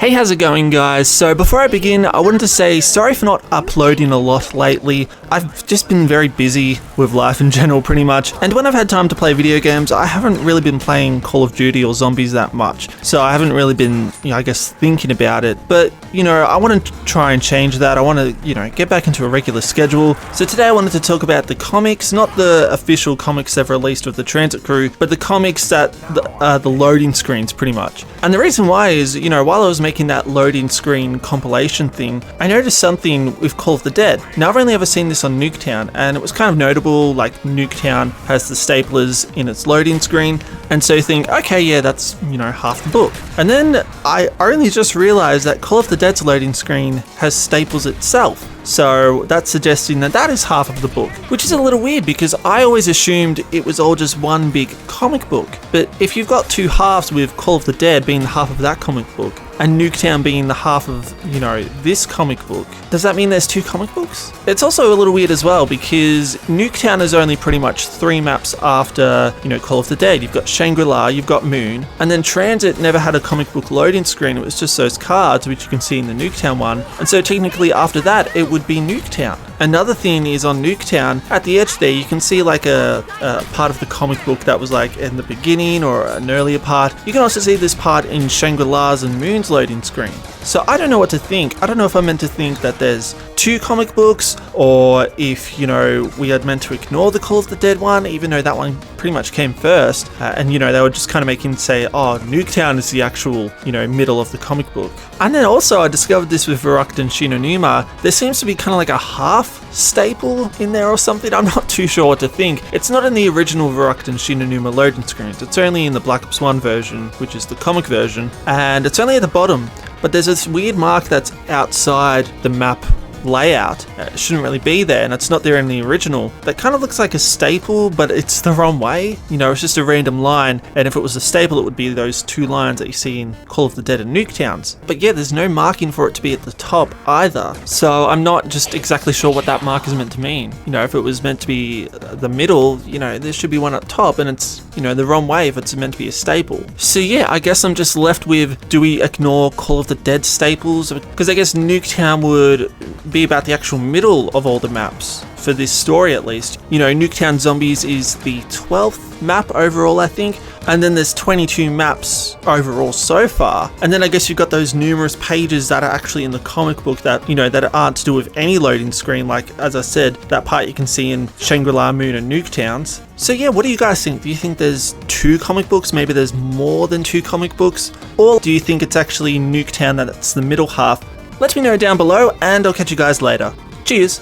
Hey, how's it going, guys? So before I begin, I wanted to say sorry for not uploading a lot lately. I've just been very busy with life in general pretty much, and when I've had time to play video games, I haven't really been playing Call of Duty or Zombies that much. So I haven't really been, I guess, thinking about it. But, I want to try and change that. I want to, get back into a regular schedule. So today I wanted to talk about the comics, not the official comics they've released with the Transit Crew, but the comics that the loading screens pretty much. And the reason why is, while I was making that loading screen compilation thing, I noticed something with Call of the Dead. Now, I've only ever seen this on Nuketown, and it was kind of notable, like Nuketown has the staplers in its loading screen, and so you think, okay, yeah, that's, half the book. And then I only just realized that Call of the Dead's loading screen has staples itself. So that's suggesting that is half of the book, which is a little weird because I always assumed it was all just one big comic book. But if you've got two halves with Call of the Dead being the half of that comic book and Nuketown being the half of, this comic book, does that mean there's two comic books? It's also a little weird as well because Nuketown is only pretty much 3 maps after, Call of the Dead. You've got Shangri-La, you've got Moon, and then Transit never had a comic book loading screen. It was just those cards, which you can see in the Nuketown one. And so technically after that, it would be Nuketown. Another thing is on Nuketown, at the edge there, you can see like a part of the comic book that was like in the beginning or an earlier part. You can also see this part in Shangri-La's and Moon's loading screen. So I don't know what to think. I don't know if I'm meant to think that there's 2 comic books, or if, we are meant to ignore the Call of the Dead one, even though that one pretty much came first. And, they were just kind of making say, oh, Nuketown is the actual, middle of the comic book. And then also I discovered this with Verrückt and Shinonuma. There seems to be kind of like a half staple in there or something. I'm not too sure what to think. It's not in the original Verrückt and Shinonuma loading screens. It's only in the Black Ops 1 version, which is the comic version. And it's only at the bottom. But there's this weird mark that's outside the map layout. It shouldn't really be there, and it's not there in the original. That kind of looks like a staple, but it's the wrong way. It's just a random line, and if it was a staple, it would be those 2 lines that you see in Call of the Dead and Nuketowns. But yeah, there's no marking for it to be at the top either. So I'm not just exactly sure what that mark is meant to mean. If it was meant to be the middle, there should be one at top, and it's, the wrong way if it's meant to be a staple. So yeah, I guess I'm just left with, do we ignore Call of the Dead staples? Because I guess Nuketown would be about the actual middle of all the maps for this story, at least. Nuketown Zombies is the 12th map overall, I think, and then there's 22 maps overall so far. And then I guess you've got those numerous pages that are actually in the comic book that, that aren't to do with any loading screen, like, as I said, that part you can see in Shangri-La, Moon, and Nuketowns. So yeah, what do you guys think? Do you think there's 2 comic books? Maybe there's more than 2 comic books? Or do you think it's actually Nuketown that it's the middle half? Let me know down below, and I'll catch you guys later. Cheers!